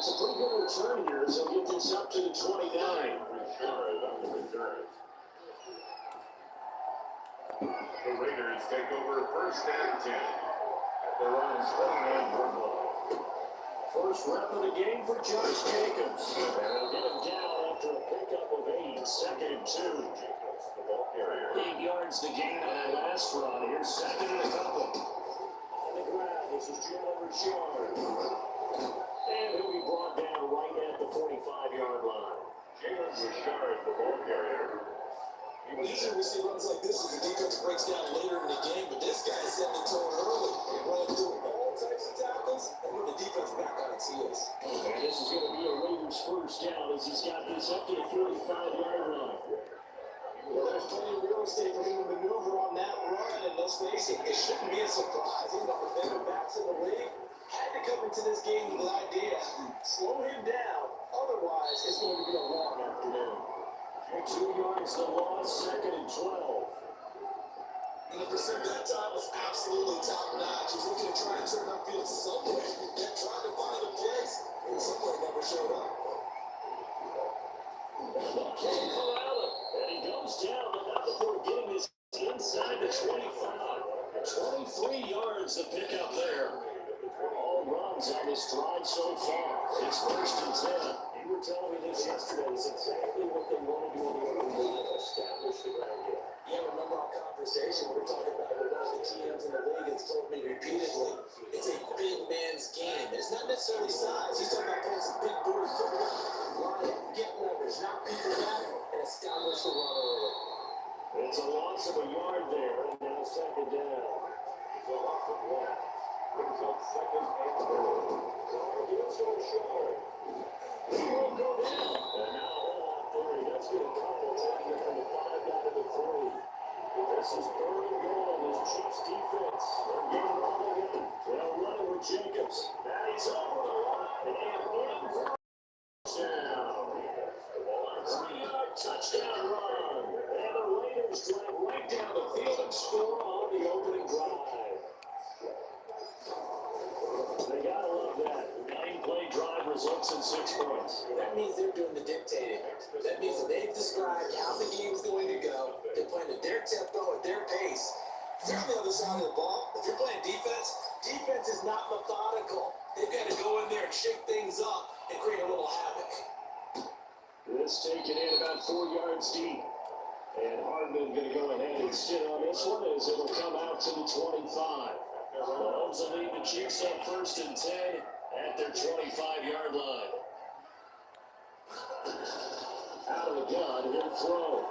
it's a pretty good return here, so get this up to the 29. The Raiders take over first and 10 at their own 29-yard line. First rep of the game for Josh Jacobs. And they'll get him down after a pickup of 8. Second and 2. Jacobs, the ball carrier. 8 yards the gain on that last run. Here's second and a couple. On the ground, this is Jalen Richard. And he'll be brought down right at the 45-yard line. Jalen Richard, the ball carrier. Usually we see runs like this as the defense breaks down later in the game, but this guy set the tone early. Running through all types of tackles and put the defense back on its heels. And this is going to be a Raiders first down as he's got this up to the 45-yard line. Well, there's plenty of real estate for him to maneuver on that run, and let's face it shouldn't be a surprise. He's one of the better backs in the league. Had to come into this game with the idea, slow him down, otherwise it's going to be a long afternoon. 2 yards the loss, second and 12. And the pursuit that time was absolutely top notch. He's looking to try and turn upfield somewhere. Then trying to find a place, and somewhere never showed up. Cole Allen, and he goes down, but not before getting his inside the 25. 23 yards to pick up there. All runs on this drive so far. It's first and 10. You were telling me this yesterday. It's exactly what they want to do on the other line, establish the ground game. Yeah, remember our conversation? We were talking about it. One of the GMs in the league has told me repeatedly, it's a big man's game. It's not necessarily size. He's talking about playing some big board football, line up, get leverage, knock people back, and establish the run early. It's a loss of a yard there, and now second down. It's a loss of 1. Brings up second and 3. Gives him a shot. He won't go down. And now hold on 3. That's going to couple taking it from the 5 down to the 3. This is third and goal. This Chiefs defense. They're going to run again. They'll run it with Jacobs. Now he's over the line and in for a touchdown. 3-yard touchdown run. And the Raiders drive right down the field and score on the opening drive. They gotta love that. 9-play drive results in 6 points. That means they're doing the dictating. That means that they've described how the game's going to go. They're playing at their tempo, at their pace. If you're on the other side of the ball, if you're playing defense, defense is not methodical. They've got to go in there and shake things up and create a little havoc. This taken in about 4 yards deep. And Hardman going to go ahead and sit on this one as it will come out to the 25. Mahomes will lead the Chiefs up first and 10 at their 25-yard line. Out of the gun, he'll throw.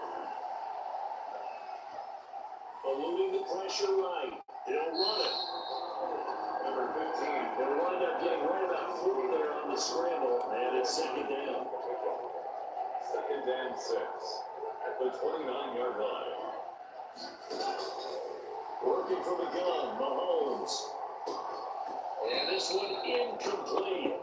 Eluding the pressure right. He'll run it. Number 15. They'll wind up getting right about 4 there on the scramble, and it's second down. Second and 6 at the 29-yard line. Working from the gun, Mahomes. And this one incomplete.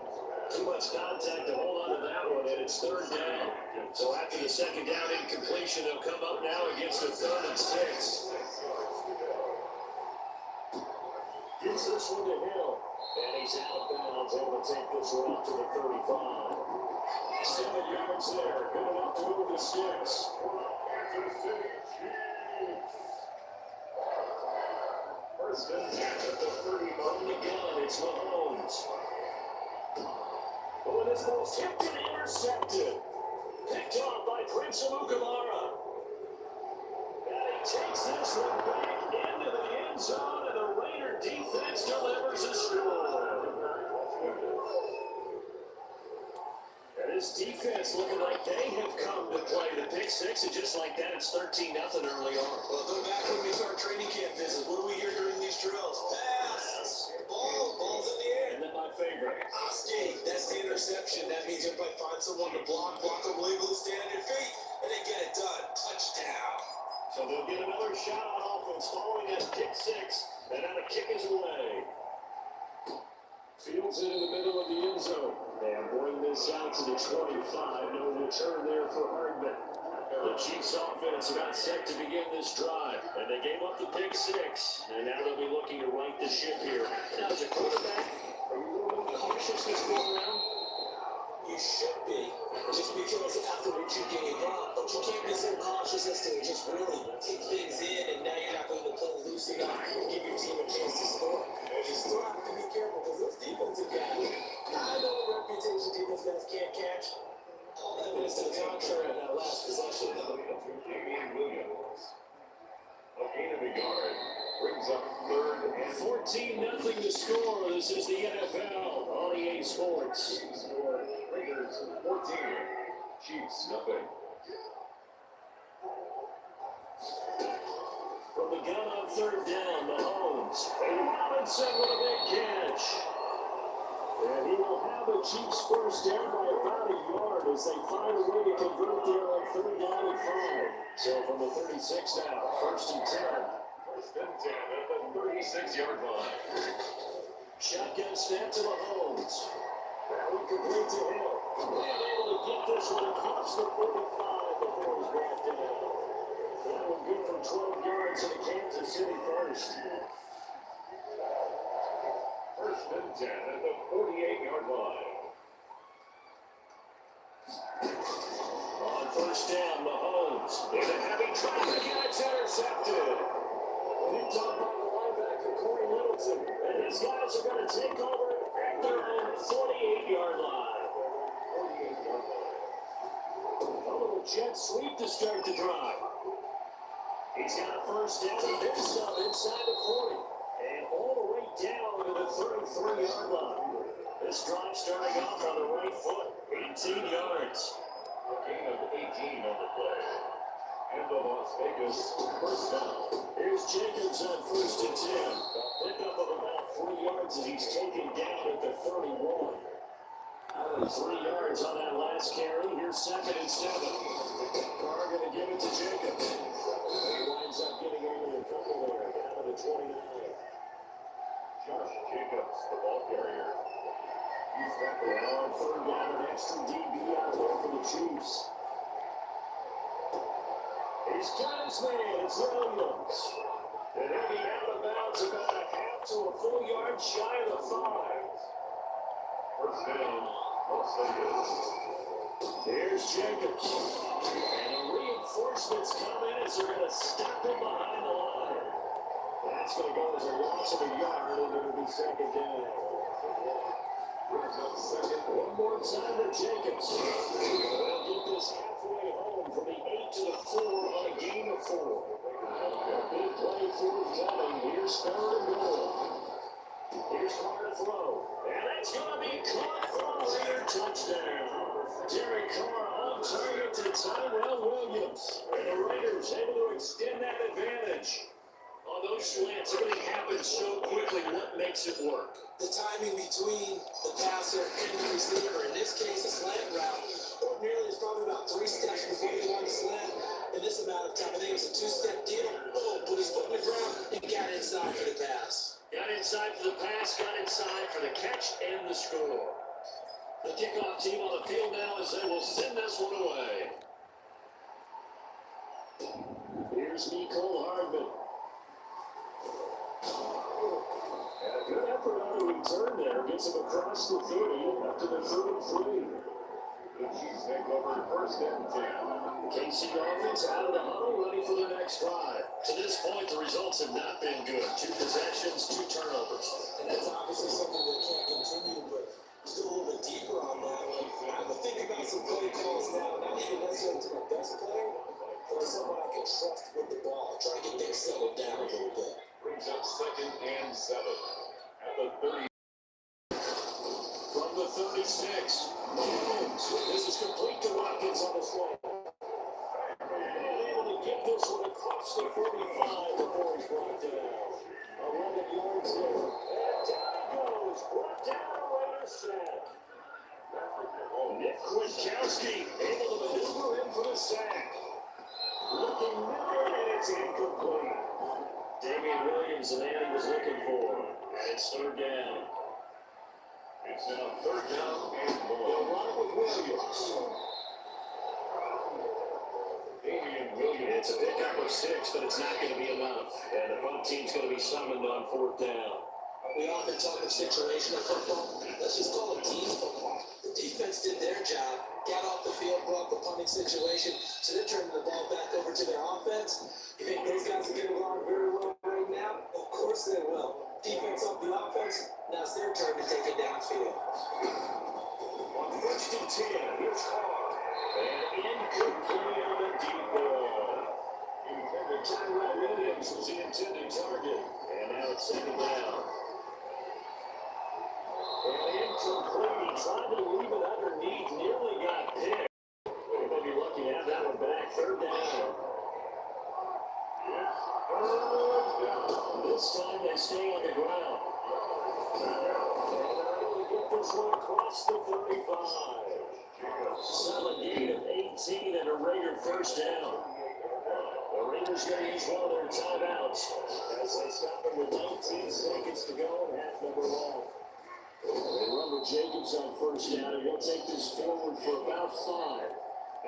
Too much contact to hold on to that one, and it's third down. So after the second down incompletion, they'll come up now against a 3rd and 6. Gets this one to Hill. And he's out of bounds, able to take this one up to the 35. 7 yards there, good enough to move the sticks. First and 10 at the 30. On the gun, it's Mahomes. Oh, and this ball's tipped and intercepted. Picked off by Prince Amukamara. And he takes this one back into the end zone, and the Raider defense delivers a score. And this defense looking like they have come to play the pick six, and just like that, it's 13-0 early on. Well, go back when we start training camp visits. What do we hear during these drills? Pass. Ball's in the air. And then my favorite. Skate. That's the interception. That means you'll probably find someone to block them legally, stand on your feet, and then get it done. Touchdown. So they'll get another shot on offense following that pick six, and now the kick is away. Fields it in the middle of the end zone. And bring this out to the 25. No return there for Hardman. The Chiefs offense about set to begin this drive. And they gave up the pick six. And now they'll be looking to right the ship here. Now, as a quarterback, are you a little bit cautious this go around? you should be, just because after what you gave up, but you can't be so cautious as to just really take things in, and now you're not going to play loose enough to give your team a chance to score. You still have to be careful because those defensive guys, I know the reputation defense guys can't catch. All evidence to the contrary in that last possession, though. Damian Williams. A gain of a yard. Brings up third and 14-0 to score. This is the NFL on EA Sports. score. Raiders 14. Chiefs nothing. From the gun on third down, Mahomes. And Robinson with a big catch. And he will have the Chiefs first down by about a yard as they find a way to convert there on third down and 5. So from the 36 now, first and 10. First and 10 at the 36-yard line. Shotgun snap to Mahomes. That one complete to him. And able to get this one across the 45 before he's brought down. That one good from 12 yards into Kansas City first. First and 10 at the 48-yard line. On first down, Mahomes into heavy traffic and it's intercepted. Picked up by the linebacker Corey Littleton. And these guys are going to take over at their own 48-yard line. 48-yard line. A little jet sweep to start the drive. He's got a first down and then some inside the 40. And all the way down to the 33-yard line. This drive starting off on the right foot. 18 yards. A gain of 18 on the play. And the Las Vegas first down. Here's Jacobs on first and 10. A pickup of about 3 yards as he's taken down at the 31. Only 3 yards on that last carry. Here's second and 7. Carr going to give it to Jacobs. He winds up getting only a couple there, down to the 29. Josh Jacobs, the ball carrier. He's got the Now on third down, an extra DB out there for the Chiefs. He's got his man, it's Williams. And he'll be out of bounds about a half to a full yard shy of the 5. first down. Las Vegas. Here's Jacobs. And the reinforcements come in as they're going to stop him behind the line. That's going to go as a loss of a yard, and it'll be second down. Brings up second. One more time for Jacobs. They'll get this halfway home from the 8 to the 4 on a gain of 4. Big play forthcoming. Here's third and goal. Here's Carr to throw. And that's going to be caught for a Raider touchdown. Derek Carr on target to Tyrell Williams. And the Raiders able to extend that advantage. On those slants, everything happens so quickly. What makes it work? The timing between the passer and the receiver, in this case, a slant route, ordinarily is probably about 3 steps before you go on the slant. In this amount of time, I think it was a 2-step deal. Boom, put his foot in the ground and got inside for the pass. Got inside for the pass, got inside for the catch and the score. The kickoff team on the field now as they will send this one away. Here's Nicole Hardman. And a good effort on the return there. Gets him across the 30 up to the 33. The Chiefs take over first and 10. KC offense out of the huddle, ready for the next drive. To this point, the results have not been good. 2 possessions, 2 turnovers. And that's obviously something that can't continue, but just go a little bit deeper on that one. I'm going to think about some play calls now, not even necessarily to my best player, but to someone I can trust with the ball. Try to get things settled down a little bit. Brings up second and 7 at the 30. From the 36, Mahomes. This is complete to Watkins on the slant. And able to get this one across the 45 before he's brought down. 11 yards there. And down he goes. Brought down a Raider sack. Nick Kwiatkowski able to maneuver in for the sack. Looking middle, and it's incomplete. Damian Williams, the man he was looking for. And it's third down. It's now third down and They'll more. run it with Williams. Damian Williams. It's a pickup of 6, but it's not going to be enough. And the punt team's going to be summoned on fourth down. We often talk of situational football. Let's just call it team football. The defense did their job. situation, so they're turning the ball back over to their offense. You think those guys will get along very well right now? Of course they will. Defense up the offense, now it's their turn to take it downfield. On 1st and 10, here's Carr. And incomplete on the deep ball. Intended Tyrell Williams was the intended target. And now it's 2nd down. And incomplete. He tried to leave it underneath. Nearly got picked. He may be lucky to have that one back. 3rd down. This time they stay on the ground. Get this one across the 35. Solid gain of 18 and a Raider 1st down. The Raiders going to use one of their timeouts as they stop them with 19 seconds to go and half number long. They run with Jacobs on 1st down, and he'll take this forward for about 5.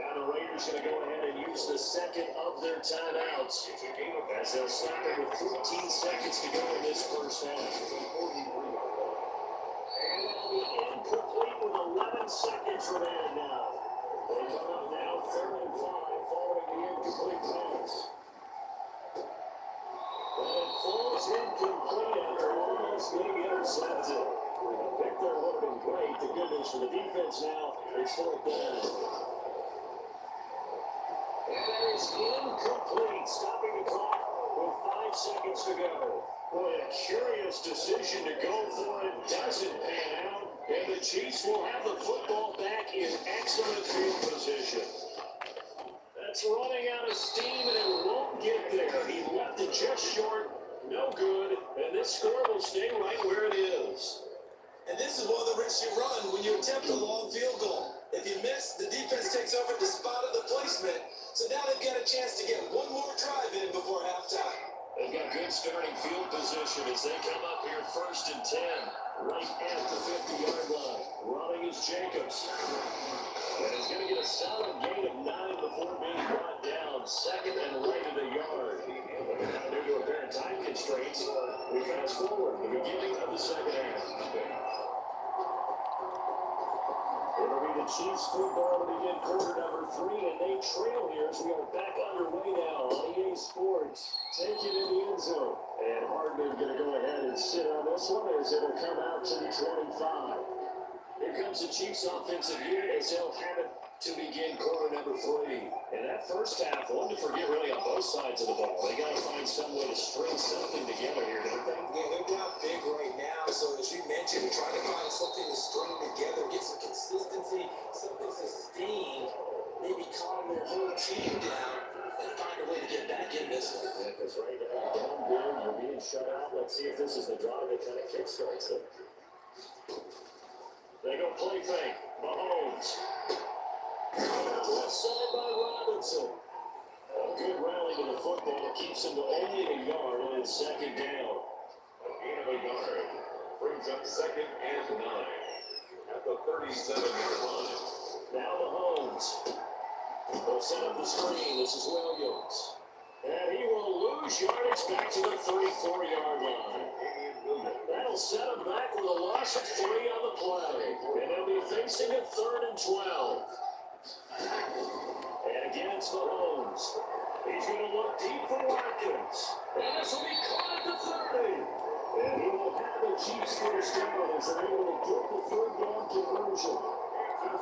Now the Raiders going to go ahead and use the second of their timeouts as they'll stop it with 14 seconds to go in this 1st half. And they'll be incomplete with 11 seconds remaining now. They come up now 3rd and 5 following the incomplete pass. And it falls incomplete after almost being intercepted. A pick there would have been great. The good news for the defense now is 4th down. And that is incomplete, stopping the clock with 5 seconds to go. Boy, a curious decision to go for it. Doesn't pan out. And the Chiefs will have the football back in excellent field position. That's running out of steam, and it won't get there. He left it just short. No good. And this score will stay right where it is. And this is one of the risks you run when you attempt a long field goal. If you miss, the defense takes over the spot of the placement. So now they've got a chance to get one more drive in before halftime. They've got good starting field position as they come up here 1st and 10, right at the 50-yard line. Running is Jacobs. And he's going to get a solid gain of 9 before being brought down. 2nd and right at a yard. Now, due to apparent time constraints, we fast forward the beginning of the 2nd half. It'll be the Chiefs football to begin quarter number 3, and they trail here as we are back underway now on EA Sports. Take it in the end zone. And Hardman going to go ahead and sit on this one as it'll come out to the 25. Here comes the Chiefs offensive unit as they'll have it to begin quarter number 3. And that 1st half, one to forget really on both sides of the ball. They got to find some way to string something together here, don't they? Yeah, they're down big right now. So as you mentioned, trying to find something to string together, get some consistency, something sustained, maybe calm their whole team down and find a way to get back in this one. Yeah, because right now, down big, you're being shut out. Let's see if this is the drive that kind of kickstarts them. They go play fake. Mahomes. Left side by Robinson. A good rally to the football keeps him to only a yard on his 2nd down. A gain of a yard brings up 2nd and 9 at the 37-yard line. Now Mahomes. They'll set up the screen. This is Williams. And he will lose yardage back to the 34-yard line. That'll set him back with a loss of 3 on the play. And they'll be facing a 3rd and 12. And again, it's Mahomes. He's going to look deep for Watkins. And this will be caught at the 30. And he will have the Chiefs 1st down as they're able to get the 3rd down conversion. An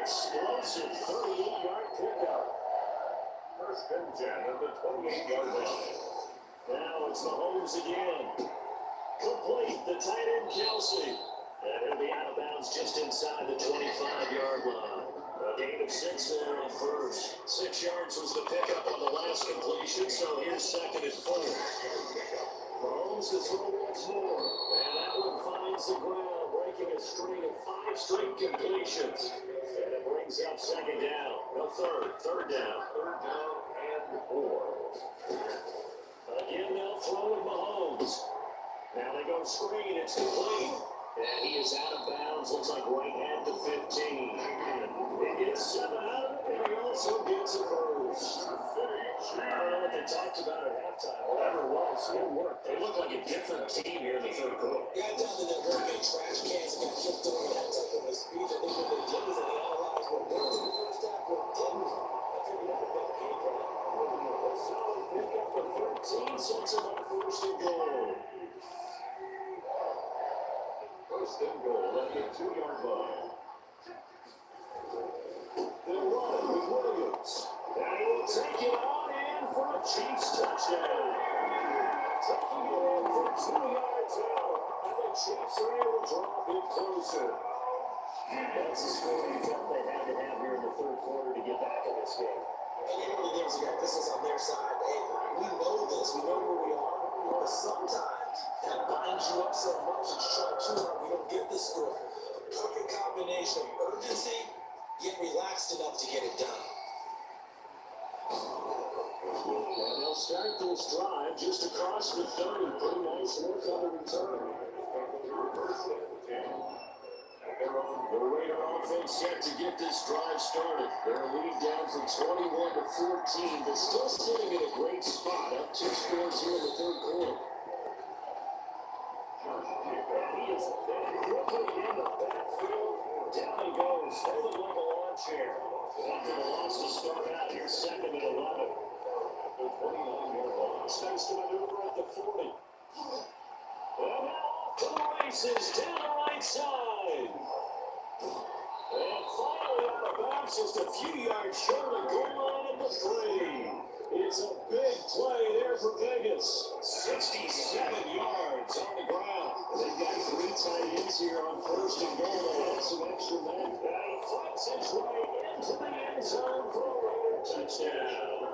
explosive 38-yard pickup. 1st and 10 at the 28-yard line. Now it's Mahomes again. Complete the tight end Kelsey. And he'll be out of bounds just inside the 25-yard line. A gain of 6 there on 1st. 6 yards was the pickup on the last completion, so here's 2nd and 4. Mahomes to throw once more. And that one finds the ground, breaking a string of 5 straight completions. And it brings up 2nd down. No, 3rd down. 3rd down and 4. Again, they'll throw with Mahomes. Now they go screen, it's complete. And he is out of bounds, looks like right at the 15. He gets 7 out of it, and he also gets a first. I don't know what they talked about at halftime. Whatever it was, it worked. They look like a different team here in the 3rd quarter. Yeah, I doubt that they're very good trash cans and got kicked over that type of a speed. I think what they did is they analyzed what worked in the 1st half, what didn't. score. They felt they had to have here in the third quarter to get back in this game. And you know there's an emphasis on their side. Hey, we know this. We know where we are. But sometimes that binds you up so much that you try too hard. We don't get the score. A perfect combination of urgency, yet relaxed enough to get it done. And they'll start this drive just across the 30. Pretty nice work on the return. The Raider offense set to get this drive started. Their lead down from 21 to 14, but still sitting in a great spot. Up 2 scores here in the third quarter. And he is quickly in the backfield. Down he goes, holding like a lawn chair. After the loss to start out, here second and 11. The 29-yard line starts to maneuver at the 40. And now off to the races down the right side. And finally out of bounds, just a few yards short of the goal line at the 3. It's a big play there for Vegas. 67 yards on the ground. They've got 3 tight ends here on first and goal. They have some extra men. And he fights his way into the end zone for a Raider touchdown.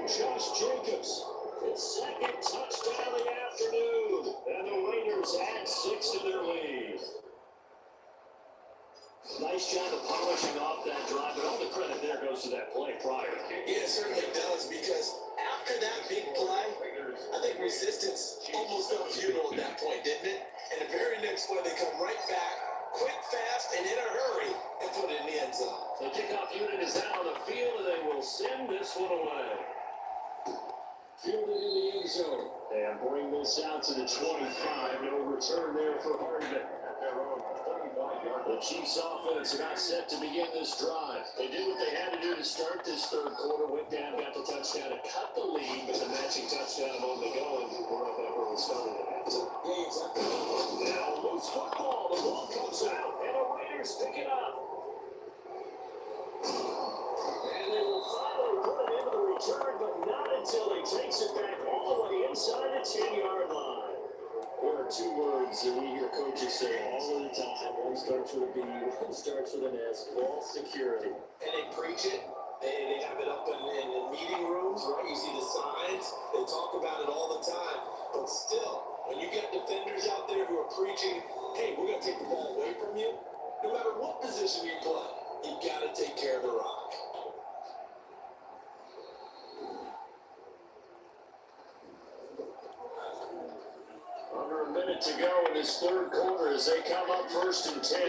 Josh Jacobs, his second touchdown of the afternoon. And the Raiders add 6 to their lead. Nice job of polishing off that drive, but all the credit there goes to that play prior. Yeah, it certainly does, because after that big play, I think resistance almost fell futile at that point, didn't it? And the very next play, they come right back, quick, fast, and in a hurry, and put it in the end zone. The kickoff unit is out on the field, and they will send this one away. Fielded in the end zone. And bring this out to the 25. No return there for Hardman. The Chiefs offense not set to begin this drive. They did what they had to do to start this third quarter. Went down, got the touchdown to cut the lead, but the matching touchdown a moment ago, and we're up at where we started at halftime. Yeah, exactly. Now loose football. The ball comes out, and the Raiders pick it up. And they will finally put it into the return, but not until he takes it back all the way inside the 10-yard line. There are 2 words that we hear coaches say all of the time. One starts with a B, one starts with an S. Ball security. And they preach it. They have it up in the meeting rooms, right? You see the signs. They talk about it all the time. But still, when you get defenders out there who are preaching, hey, we're going to take the ball away from you, no matter what position you play, you've got to take care of the rock. Under a minute to go in this third quarter as they come up first and 10.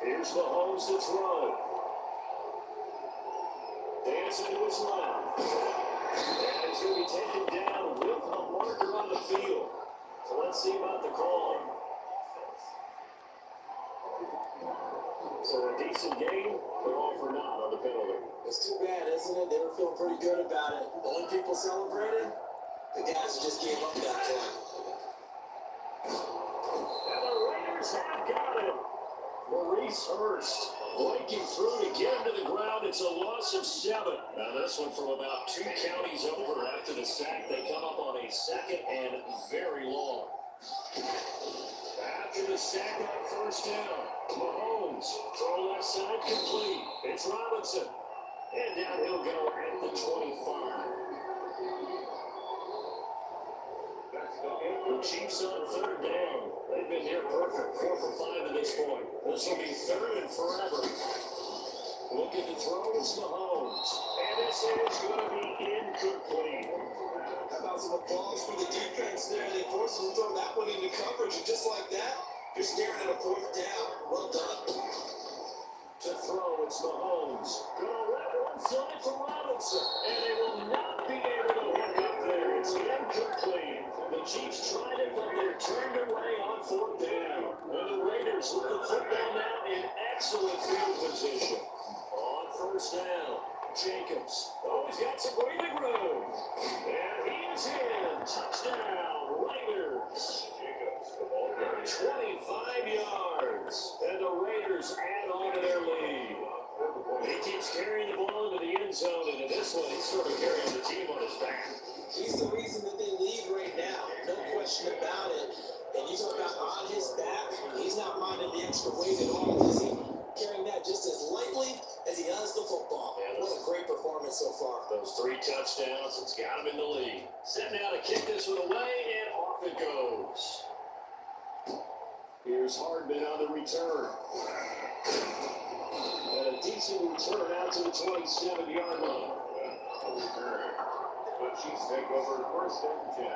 Here's Mahomes to throw. Dancing to his left. And he's going to be taken down with a marker on the field. So let's see about the call. So a decent game, but all for naught on the penalty. It's too bad, isn't it? They were feeling pretty good about it. The only people celebrating, the guys who just gave up that play. And the Raiders have got him. Maurice Hurst breaking through to get him to the ground. It's a loss of 7. Now this one from about 2 counties over after the sack. They come up on a second and very long. After the sack on first down, Mahomes, throw left side complete. It's Robinson. And down he'll go at the 25. The Chiefs on third down. They've been near perfect. 4 for 5 at this point. This will be third and forever. Looking to throw is Mahomes. And this is going to be incomplete. How about some applause for the defense there? They forced them to throw that one into coverage, and just like that, you're staring at a 4th down. Well done. To throw, it's Mahomes. Gonna let one fly for Robinson. And they will not be able to hook up there. It's incomplete. The Chiefs tried it, but they're turned away on 4th down. And the Raiders with the football now in excellent field position. On first down, Jacobs. Oh, he's got some breathing room. And he is in. Touchdown, Raiders. 25 yards. And the Raiders add on to their lead. He keeps carrying the ball into the end zone, and in this one, he's sort of carrying the team on his back. He's the reason that they lead right now. No question about it. And you talk about on his back, he's not minding the extra weight at all. He's carrying that just as lightly as he does the football. Yeah, what a great performance so far. Those 3 touchdowns, it's got him in the lead. Setting out to kick this one away, and off it goes. Here's Hardman on the return. And a decent return out to the 27-yard line. The Chiefs take over first and 10.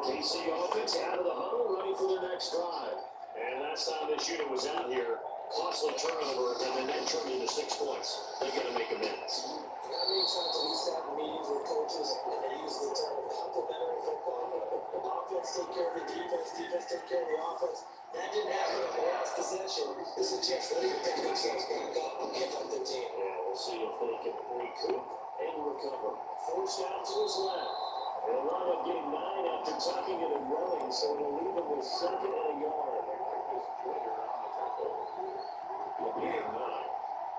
KC offense out of the huddle, ready for their next drive. And last time this unit was out here, costly turnover, and then that turned into 6 points. They got to make amends. How many times have we sat in meetings with coaches and they use the term complementary football? Offense take care of the defense, defense take care of the offense. That didn't happen on the last possession. This is just let them pick themselves back up and get up the team. Yeah, we'll see if they can recoup and recover. Forced out to his left. They'll wind up getting 9 after tucking it and running, so they'll leave him with 2nd and a yard. Again, 9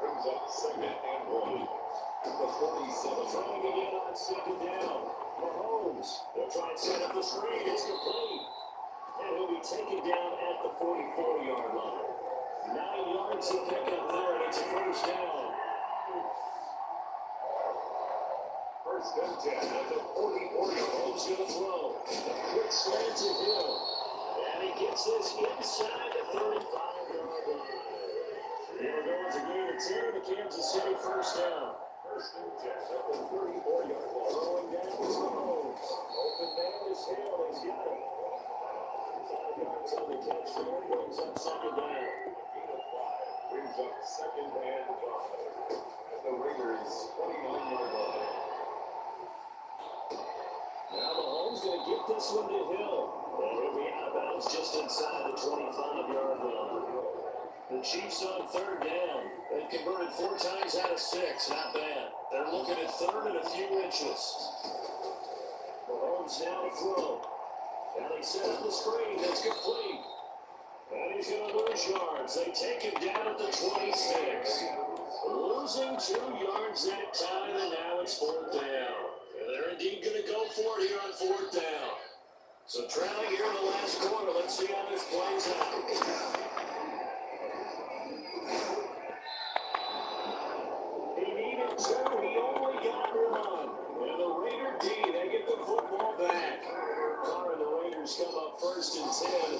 brings up 2nd and 1. The 47. Trying again on 2nd down. Mahomes. They'll try and set up the screen. It's complete. And he'll be taken down at the 44-yard line. 9 yards to pick up there, and it's a first down. First and 10 at the 44-yard. Mahomes going to throw. A quick slant to Hill. And he gets this inside the 35-yard line. Here goes a gain of 10 to Kansas City first down. First and 10 at the 34-yard line. Throwing down is Mahomes. Open man is Hill. He's got it. 5 yards on the catch there. Brings up 2nd down. Brings up 2nd and 5 at the Raiders' 29-yard line. Now Mahomes going to get this one to Hill. And he'll be out of bounds just inside the 25-yard line. The Chiefs on 3rd down. They've converted 4 times out of 6. Not bad. They're looking at 3rd and a few inches. Mahomes now to throw. Now they set up the screen. That's complete. And he's going to lose yards. They take him down at the 26. Losing 2 yards that time, and now it's 4th down. And they're indeed going to go for it here on 4th down. So trailing here in the last quarter. Let's see how this plays out. He needed 2. He only got 1. And the Raider D, they get the football back. Carr and the Raiders come up 1st and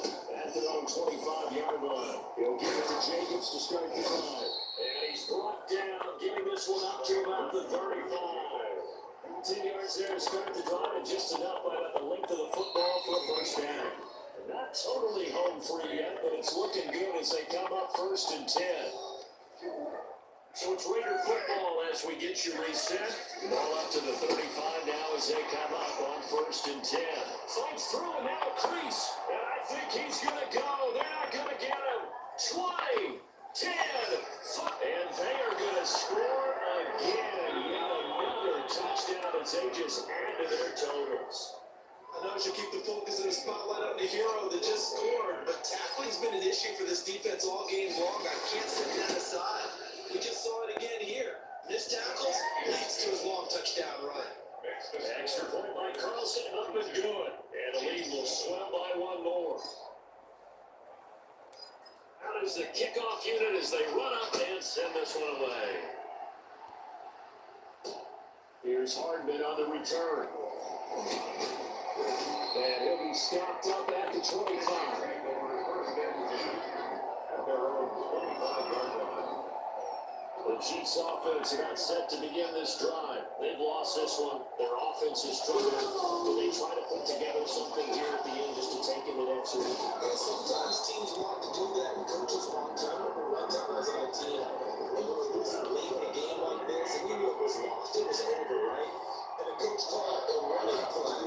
10 at their own 25-yard line. He'll give it to Jacobs to start the drive. And he's brought down, giving this one up to about the 35. 10 yards there to start the drive, and just enough by about the length of the football for a first down. Not totally home free yet, but it's looking good as they come up 1st and 10. So it's Raider football as we get you reset. Ball up to the 35 now as they come up on 1st and 10. Fights through and now a crease. And I think he's going to go. They're not going to get him. 20, 10, and they are going to score again. Yet another touchdown as they just add to their totals. I know I should keep the focus and the spotlight on the hero that just scored, but tackling's been an issue for this defense all game long. I can't set that aside. We just saw it again here. Missed tackles leads to his long touchdown run. Extra point by Carlson, up and good. And the lead will swell by 1 more. Out is the kickoff unit as they run up and send this one away. Here's Hardman on the return. And he'll be stopped up at the 25. The Chiefs offense about set to begin this drive. They've lost this one. Their offense is struggling. Will they try to put together something here at the end just to take it an extra? Yeah, sometimes teams want to do that, and coaches want to. One time I was on a team, and we were losing late in a game like this, and you knew it was lost. It was over, right? And the coach called a running play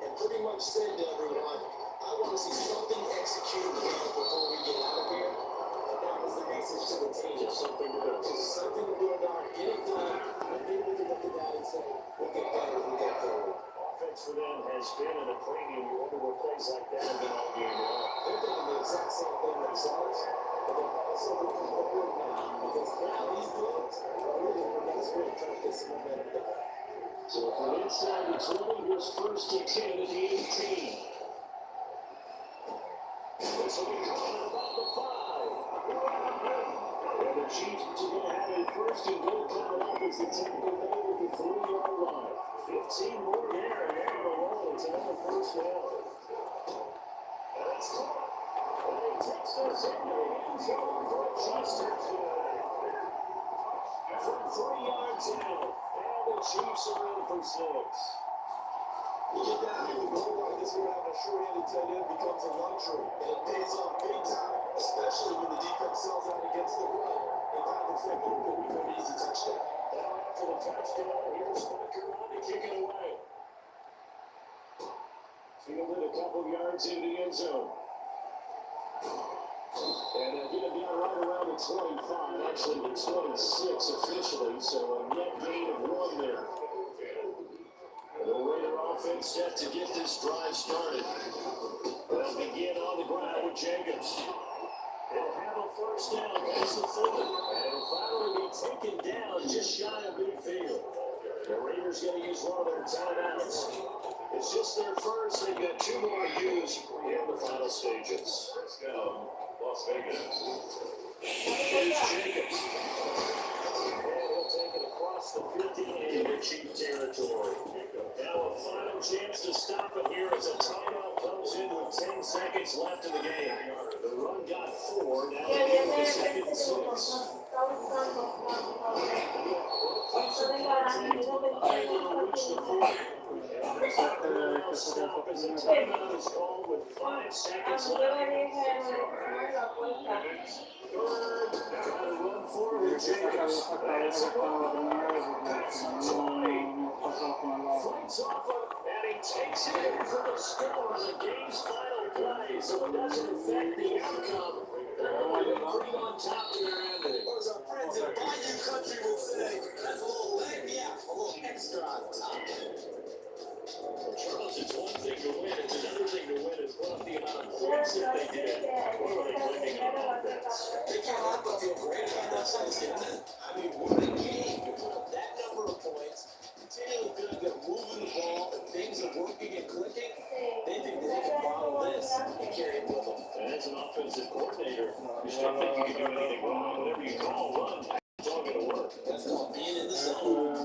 and pretty much said to everyone, I want to see something executed here before we get out of here. And that was the message to the team. Just something to do. Just something to do about it. Get it done. And then we can look at that and say, we'll get better as we go forward. Offense for them has been at a premium. You wonder what plays like that have been all game long. They're thinking the exact same thing themselves, but they're also looking forward now because now these plays are really what makes us really trying to get some momentum back. So from inside the 20, here's 1st and 10 at the 18. This will be coming about the 5. And the Chiefs are going to have a first and goal coming up as the Tampa Bay at the 3-yard line. 15 more there, and they're going to roll. It's another first down. And it's caught. And he takes this into the end zone for a Chiefs touchdown. From 3 yards out, and the Chiefs are in for 6. You get down here with goal line, this is where having a short-handed tight end becomes a luxury. And it pays off big time, especially when the defense sells out against the run and find the flip open for an easy touchdown. Now after the touchdown, here's Macaroni to kick it away. Fielded a couple yards into the end zone. And they'll get it down right around the 25, actually the 26 officially, so a net gain of 1 there. The Raider offense set to get this drive started. They'll begin on the ground with Jacobs. They'll have a first down past the 40, and it'll finally be taken down just shy of midfield. The Raiders going to use one of their timeouts. It's just their first. They've got 2 more to use in the final stages. Let's go, Las Vegas. Here's Jacobs. And he'll take it across the 50 into Chief territory. Now a final chance to stop it here as a timeout comes in with 10 seconds left in the game. The run got 4, now it's 2nd and 6. Stop as a timeout is called with 5 seconds left. Trying to run forward, Jacobs. That's a fights off and he takes it in for the score on the game's final play, so it doesn't affect the outcome. They're going to bring on top to their ending. Or as our friends in Bayou Country would say, that's a little leg, yeah, a little extra on top. Charles, it's one thing to win, it's another thing to win as well. The amount of points that they did. What are they winning on offense? They can't help but feel great about themselves, didn't they? I mean, what a game to put up that number of points. Continually feeling they're moving the ball and things are working and clicking. They think that they can bottle this and carry it with them. And as an offensive coordinator, you don't think you can do anything wrong. Whatever you call a run, it's all going to work. That's called being in the zone.